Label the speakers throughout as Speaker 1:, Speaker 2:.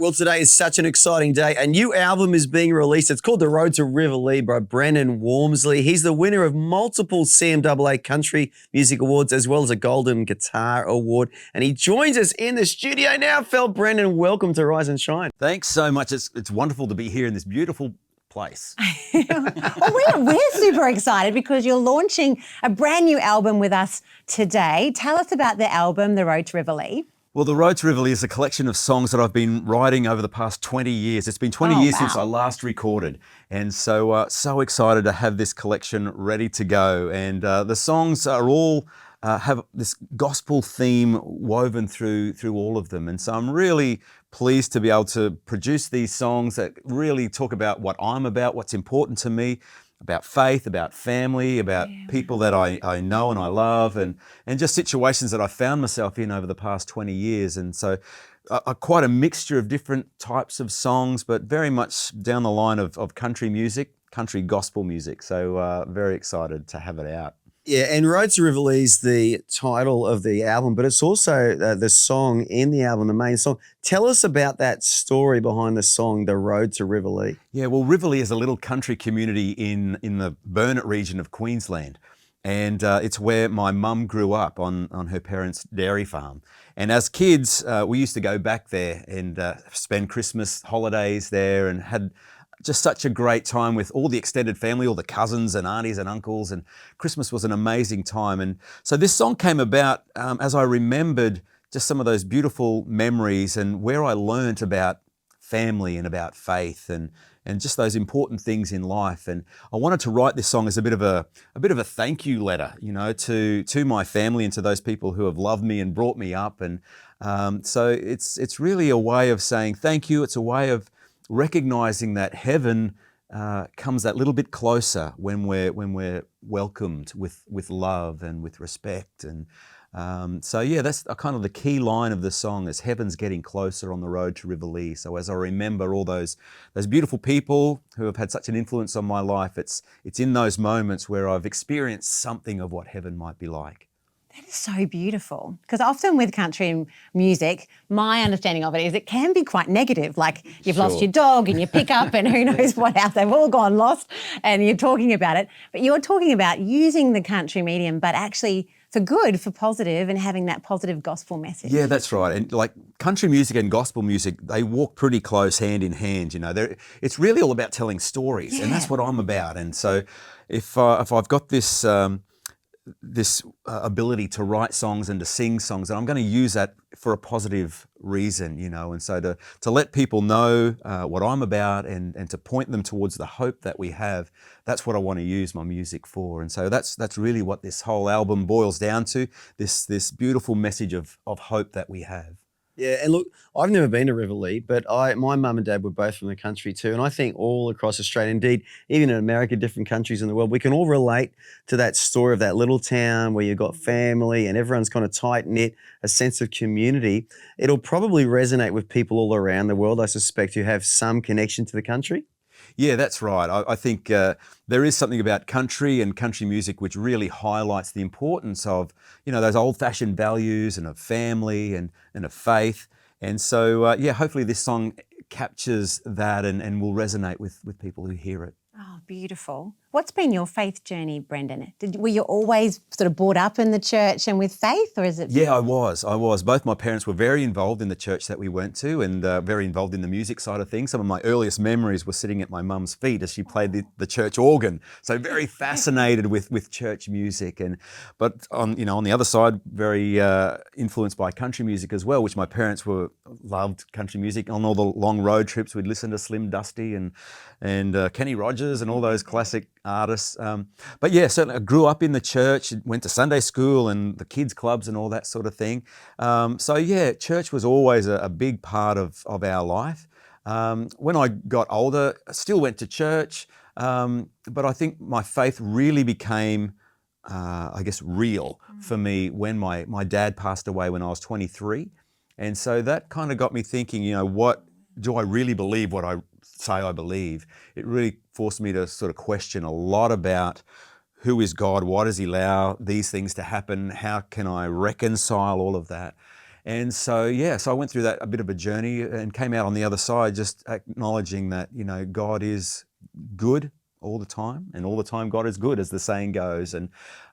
Speaker 1: Well, today is such an exciting day. A new album is being released. It's called The Road to Riverleigh by Brendon Walmsley. He's the winner of multiple CMAA Country Music Awards as well as a Golden Guitar Award. And he joins us in the studio now. Brendon, welcome to Rise and Shine.
Speaker 2: Thanks so much. It's wonderful to be here in this beautiful place.
Speaker 3: Well, we're super excited because you're launching a brand new album with us today. Tell us about the album, The Road to Riverleigh.
Speaker 2: Well, The Road to Riverleigh is a collection of songs that I've been writing over the past 20 years. It's been 20 years since I last recorded. And so excited to have this collection ready to go. And the songs are all have this gospel theme woven through all of them. And so I'm really pleased to be able to produce these songs that really talk about what I'm about, what's important to me, about faith, about family, about people that I know and I love, and just situations that I found myself in over the past 20 years. And so quite a mixture of different types of songs, but very much down the line of country music, country gospel music. So very excited to have it out.
Speaker 1: Yeah, and Road to Riverleigh is the title of the album, but it's also the song in the album, the main song. Tell us about that story behind the song, The Road to Riverleigh.
Speaker 2: Yeah, well, Riverleigh is a little country community in the Burnett region of Queensland. And it's where my mum grew up on her parents' dairy farm. And as kids, we used to go back there and spend Christmas holidays there and had just such a great time with all the extended family, all the cousins and aunties and uncles, and Christmas was an amazing time. And so this song came about as I remembered just some of those beautiful memories and where I learnt about family and about faith and just those important things in life. And I wanted to write this song as a bit of a thank you letter, you know, to my family and to those people who have loved me and brought me up. And so it's really a way of saying thank you. It's a way of recognizing that heaven comes that little bit closer when we're welcomed with love and with respect. And so yeah, that's kind of the key line of the song is heaven's getting closer on the road to Riverleigh. So as I remember all those beautiful people who have had such an influence on my life, it's in those moments where I've experienced something of what heaven might be like.
Speaker 3: That is so beautiful. Because often with country music, my understanding of it is it can be quite negative. Like you've lost your dog and your pickup and who knows what else. They've all gone lost and you're talking about it. But you're talking about using the country medium, but actually for good, for positive, and having that positive gospel message.
Speaker 2: Yeah, that's right. And like country music and gospel music, they walk pretty close hand in hand. You know, it's really all about telling stories, and that's what I'm about. And so if I've got this ability to write songs and to sing songs, and I'm going to use that for a positive reason, you know, and so to let people know what I'm about and to point them towards the hope that we have, that's what I want to use my music for. And so that's really what this whole album boils down to, this beautiful message of hope that we have.
Speaker 1: Yeah, and look, I've never been to Riverleigh, but my mum and dad were both from the country too. And I think all across Australia, indeed, even in America, different countries in the world, we can all relate to that story of that little town where you've got family and everyone's kind of tight-knit, a sense of community. It'll probably resonate with people all around the world, I suspect, who have some connection to the country.
Speaker 2: Yeah, that's right. I think there is something about country and country music which really highlights the importance of, you know, those old-fashioned values and of family and of faith. And so, yeah, hopefully this song captures that and will resonate with people who hear it.
Speaker 3: Oh, beautiful. What's been your faith journey, Brendon? Were you always sort of brought up in the church and with faith, or is it?
Speaker 2: Yeah, I was. Both my parents were very involved in the church that we went to and very involved in the music side of things. Some of my earliest memories were sitting at my mum's feet as she played the church organ. So very fascinated with church music. But on the other side, very influenced by country music as well, which my parents loved country music. On all the long road trips, we'd listen to Slim Dusty and Kenny Rogers and all those classic artists. But yeah, certainly I grew up in the church, went to Sunday school and the kids clubs and all that sort of thing. So yeah, church was always a big part of our life. When I got older, I still went to church, but I think my faith really became, I guess, real for me when my dad passed away when I was 23. And so that kind of got me thinking, you know, what do I really believe what I say I believe? It really forced me to sort of question a lot about who is God, why does he allow these things to happen, how can I reconcile all of that? And so, so I went through that a bit of a journey and came out on the other side, just acknowledging that, God is good all the time, and all the time God is good, as the saying goes. And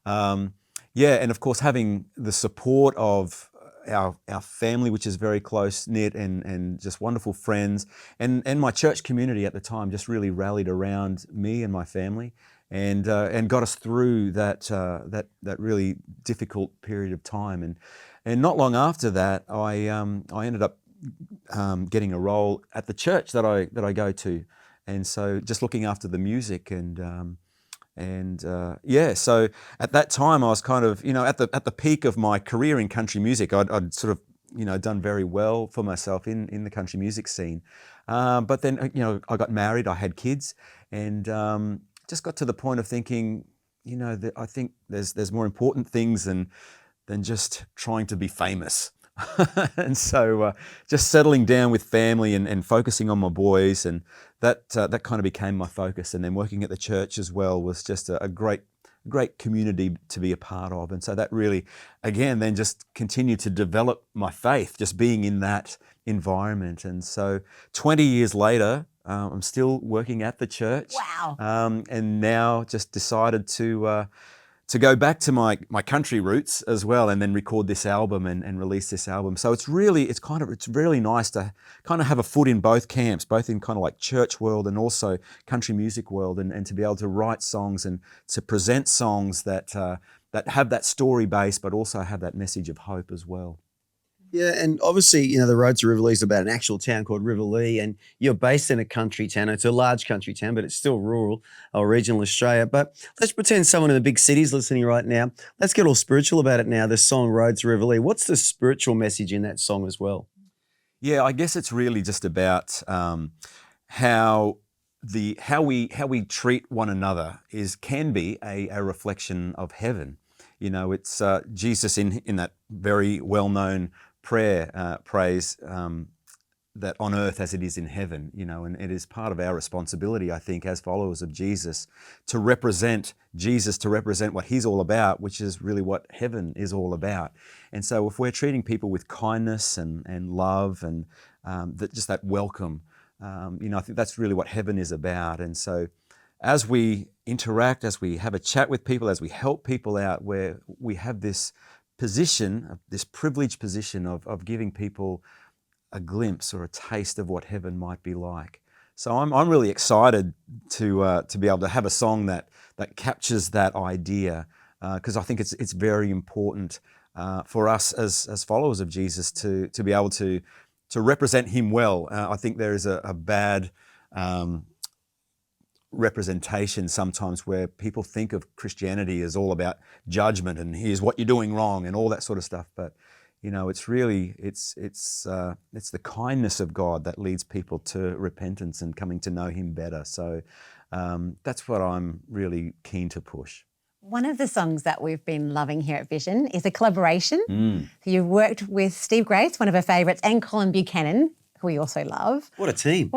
Speaker 2: and of course, having the support of our family, which is very close knit, and just wonderful friends, and my church community at the time just really rallied around me and my family, and got us through that really difficult period of time. And not long after that, I ended up getting a role at the church that I go to, and so just looking after the music. So at that time I was kind of, at the peak of my career in country music. I'd sort of, done very well for myself in the country music scene. But then, I got married, I had kids, and just got to the point of thinking, that I think there's more important things than just trying to be famous. And so just settling down with family and focusing on my boys, and that kind of became my focus. And then working at the church as well was just a great community to be a part of. And so that really, again, then just continued to develop my faith, just being in that environment. And so 20 years later, I'm still working at the church.
Speaker 3: Wow.
Speaker 2: And now just decided to go back to my country roots as well, and then record this album and release this album. So it's really nice to kind of have a foot in both camps, both in kind of like church world and also country music world, and to be able to write songs and to present songs that have that story base, but also have that message of hope as well.
Speaker 1: Yeah, and obviously, the Road to Riverleigh is about an actual town called Riverleigh, and you're based in a country town. It's a large country town, but it's still rural or regional Australia. But let's pretend someone in the big city's listening right now. Let's get all spiritual about it now, the song Road to Riverleigh. What's the spiritual message in that song as well?
Speaker 2: Yeah, I guess it's really just about how we treat one another can be a reflection of heaven. It's Jesus in that very well-known prayer prays that on earth as it is in heaven, and it is part of our responsibility, I think, as followers of Jesus, to represent Jesus, to represent what he's all about, which is really what heaven is all about. And so if we're treating people with kindness and love and that welcome, I think that's really what heaven is about. And so as we interact, as we have a chat with people, as we help people out, where we have this position, this privileged position of giving people a glimpse or a taste of what heaven might be like. So I'm really excited to be able to have a song that captures that idea, because I think it's very important for us as followers of Jesus to be able to represent him well. I think there is a bad representation sometimes where people think of Christianity as all about judgment and here's what you're doing wrong and all that sort of stuff. But it's really it's the kindness of God that leads people to repentance and coming to know him better. So that's what I'm really keen to push.
Speaker 3: One of the songs that we've been loving here at Vision is a collaboration. So you've worked with Steve Grace, one of our favourites, and Colin Buchanan, who we also love.
Speaker 1: What a team.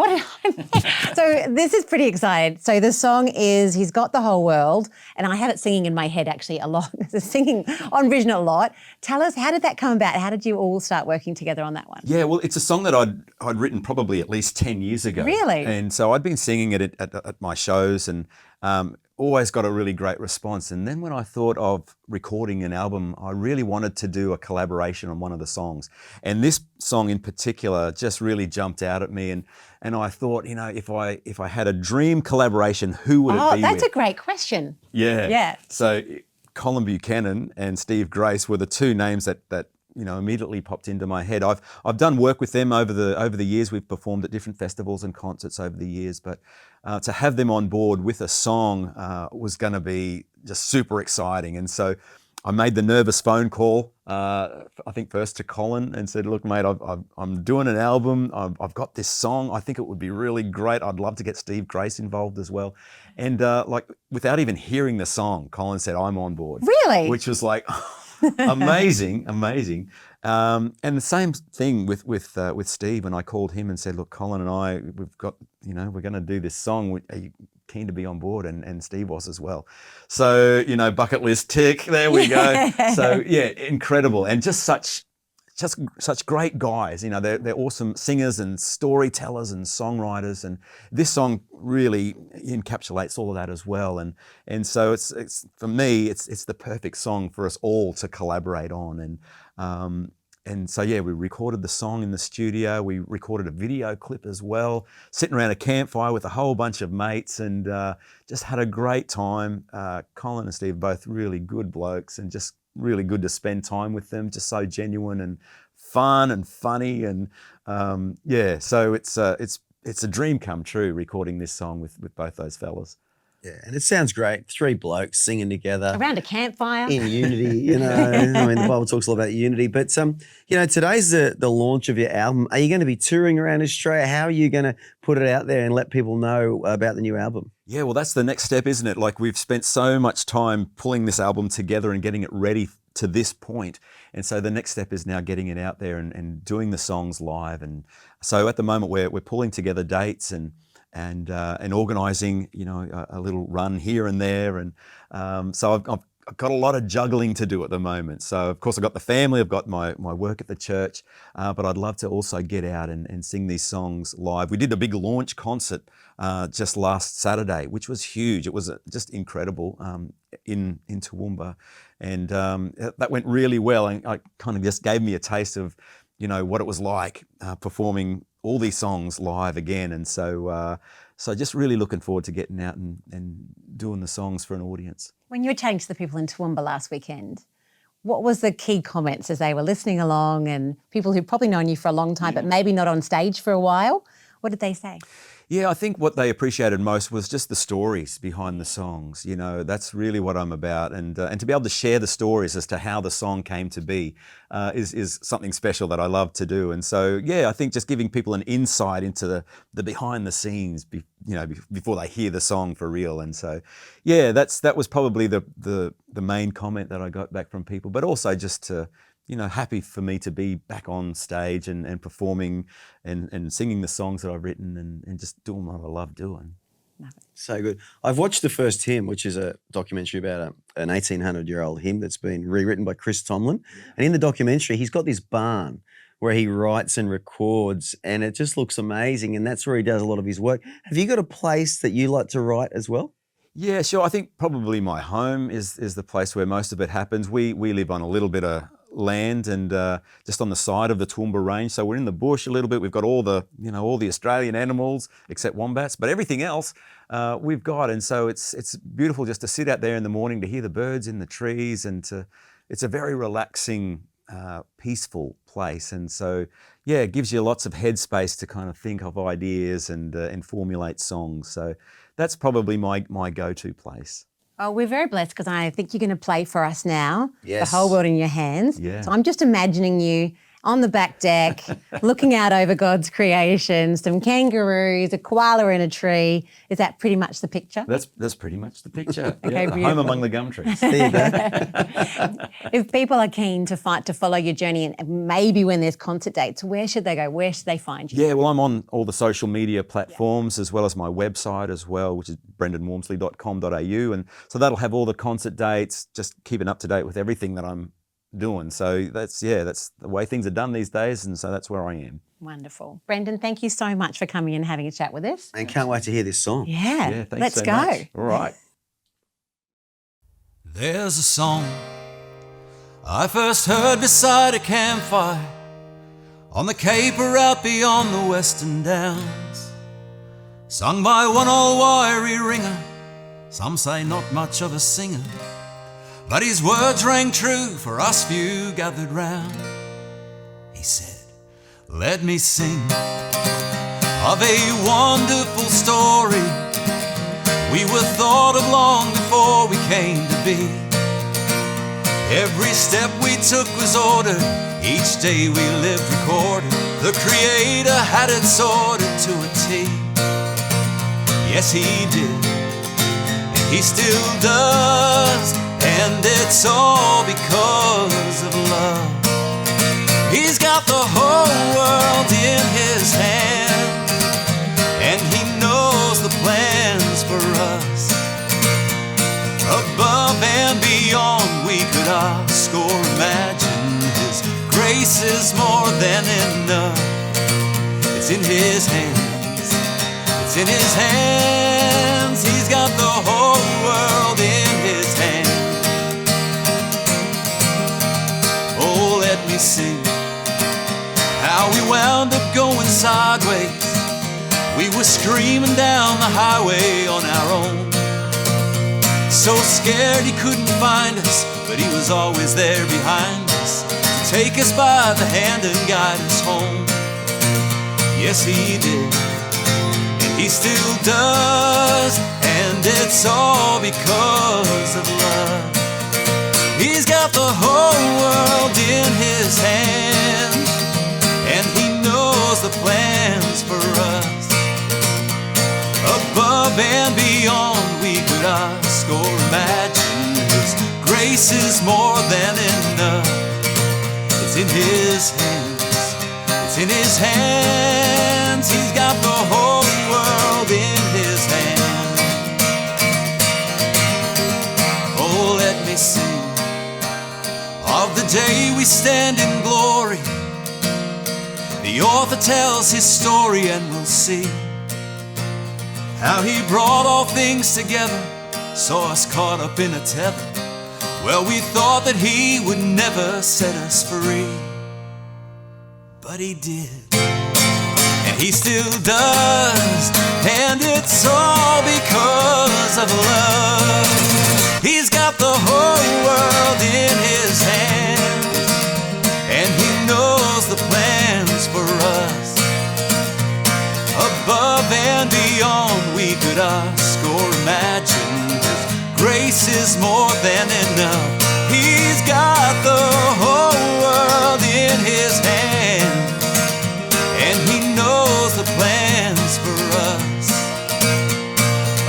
Speaker 3: So this is pretty exciting. So the song is He's Got the Whole World, and I have it singing in my head actually a lot. Singing on Vision a lot. Tell us, how did that come about? How did you all start working together on that one?
Speaker 2: Yeah, well, it's a song that I'd written probably at least 10 years ago.
Speaker 3: Really?
Speaker 2: And so I'd been singing it at my shows, and always got a really great response. And then when I thought of recording an album, I really wanted to do a collaboration on one of the songs. And this song in particular just really jumped out at me. And I thought, if I had a dream collaboration, who would it be with?
Speaker 3: That's a great question.
Speaker 2: Yeah.
Speaker 3: Yeah.
Speaker 2: So Colin Buchanan and Steve Grace were the two names that immediately popped into my head. I've done work with them over the years. We've performed at different festivals and concerts over the years, but to have them on board with a song was going to be just super exciting. And so I made the nervous phone call, I think first to Colin, and said, look, mate, I'm doing an album. I've got this song. I think it would be really great. I'd love to get Steve Grace involved as well. And without even hearing the song, Colin said, I'm on board.
Speaker 3: Really?
Speaker 2: Which was like... amazing. And the same thing with Steve. When I called him and said, look, Colin and I, we've got, we're going to do this song. Are you keen to be on board? And Steve was as well. So, bucket list tick, there we go. So yeah, incredible. And just just such great guys. You know, they're awesome singers and storytellers and songwriters, and this song really encapsulates all of that as well. And so it's for me, it's the perfect song for us all to collaborate on. And so, yeah, we recorded the song in the studio. We recorded a video clip as well, sitting around a campfire with a whole bunch of mates, and just had a great time. Colin and Steve are both really good blokes, and just really good to spend time with them, just so genuine and fun and funny. And yeah, so it's a dream come true recording this song with both those fellas.
Speaker 1: Yeah, and it sounds great. 3 blokes singing together.
Speaker 3: Around a campfire.
Speaker 1: In unity, you know. I mean, the Bible talks a lot about unity. But, you know, today's the launch of your album. Are you going to be touring around Australia? How are you going to put it out there and let people know about the new album?
Speaker 2: Yeah, well, that's the next step, isn't it? Like, we've spent so much time pulling this album together and getting it ready to this point. And so the next step is now getting it out there and doing the songs live. And so at the moment we're pulling together dates and organising, you know, a little run here and there, and so I've got a lot of juggling to do at the moment. So of course I've got the family, I've got my work at the church, but I'd love to also get out and sing these songs live. We did a big launch concert just last Saturday, which was huge. It was just incredible in Toowoomba, and that went really well, and I kind of just gave me a taste of, you know, what it was like performing all these songs live again. And so just really looking forward to getting out and doing the songs for an audience.
Speaker 3: When you were chatting to the people in Toowoomba last weekend, what was the key comments as they were listening along, and people who've probably known you for a long time but maybe not on stage for a while? What did they say?
Speaker 2: Yeah, I think what they appreciated most was just the stories behind the songs. You know, that's really what I'm about, and to be able to share the stories as to how the song came to be is something special that I love to do. And so, yeah, I think just giving people an insight into the behind the scenes, before they hear the song for real. And so, yeah, that was probably the main comment that I got back from people, but also just to, you know, happy for me to be back on stage and performing and singing the songs that I've written and just doing what I love doing.
Speaker 1: So good. I've watched the first hymn, which is a documentary about an 1,800-year-old hymn that's been rewritten by Chris Tomlin. And in the documentary, he's got this barn where he writes and records, and it just looks amazing. And that's where he does a lot of his work. Have you got a place that you like to write as well?
Speaker 2: Yeah, sure. I think probably my home is the place where most of it happens. We live on a little bit of land and just on the side of the Toowoomba Range, so we're in the bush a little bit. We've got all the Australian animals except wombats, but everything else we've got. And so it's beautiful just to sit out there in the morning to hear the birds in the trees, and it's a very relaxing, peaceful place. And so, yeah, it gives you lots of headspace to kind of think of ideas and formulate songs. So that's probably my go-to place.
Speaker 3: Oh, we're very blessed because I think you're going to play for us now.
Speaker 1: Yes.
Speaker 3: The whole world in your hands.
Speaker 2: Yeah.
Speaker 3: So I'm just imagining you on the back deck, looking out over God's creation, some kangaroos, a koala in a tree. Is that pretty much the picture?
Speaker 2: That's pretty much the picture.
Speaker 3: Okay,
Speaker 2: yeah, home among the gum trees.
Speaker 1: There you go.
Speaker 3: If people are keen to follow your journey, and maybe when there's concert dates, where should they go? Where should they find you?
Speaker 2: Yeah, well, I'm on all the social media platforms as well as my website as well, which is brendonwalmsley.com.au. And so that'll have all the concert dates, just keeping up to date with everything that I'm doing. So that's the way things are done these days, and so that's where I am.
Speaker 3: Wonderful. Brendan, thank you so much for coming and having a chat with us.
Speaker 1: And can't wait to hear this song.
Speaker 3: Yeah,
Speaker 2: Thanks
Speaker 3: let's
Speaker 2: so
Speaker 3: go.
Speaker 2: much. All right.
Speaker 4: There's a song I first heard beside a campfire on the caper out beyond the western downs, sung by one old wiry ringer, some say not much of a singer, but his words rang true for us few gathered round. He said, "Let me sing of a wonderful story we were thought of long before we came to be. Every step we took was ordered, each day we lived recorded. The Creator had it sorted to a T. Yes, He did, and He still does, and it's all because of love. He's got the whole world in His hand, and He knows the plans for us. Above and beyond we could ask or imagine, His grace is his hands. It's in his hands. He's got the whole world in his hands. Oh, let me sing how we wound up going sideways. We were screaming down the highway on our own, so scared he couldn't find us, but he was always there behind us to take us by the hand and guide us home. Yes, he did, and he still does, and it's all because of love. He's got the whole world in his hands, and he knows the plans for us. Above and beyond we could ask or imagine. His grace is more than enough. It's in his hands. It's in his hands. He's got the whole world in his hands. Oh, let me sing of the day we stand in glory. The author tells his story, and we'll see how he brought all things together, saw us caught up in a tether. Well, we thought that he would never set us free, but he did, and he still does, and it's all because of love. He's got the whole world in his hands, and he knows the plans for us. Above and beyond we could ask or imagine. His grace is more than enough. He's got the whole world in his hands, and he knows the plans for us.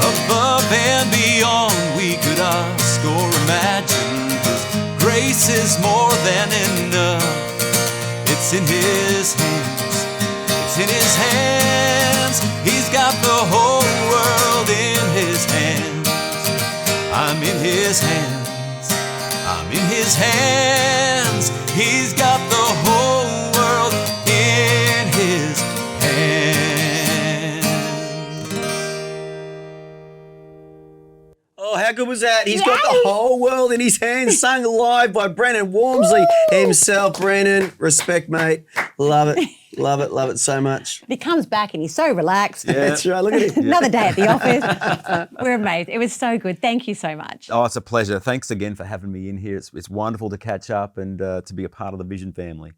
Speaker 4: Above and beyond we could ask or imagine. His grace is more than enough. It's in his hands. It's in his hands. He's got the whole world in his hands. I'm in his hands. I'm in his hands. He's got the whole world in his hands.
Speaker 1: Oh, how good was that? He's got the whole world in his hands, sung live by Brendon Walmsley himself. Brendon, respect, mate. Love it. Love it. Love it so much.
Speaker 3: He comes back and he's so relaxed.
Speaker 1: Yeah. That's right. Look at him.
Speaker 3: Another day at the office. We're amazed. It was so good. Thank you so much.
Speaker 2: Oh, it's a pleasure. Thanks again for having me in here. It's wonderful to catch up and to be a part of the Vision family.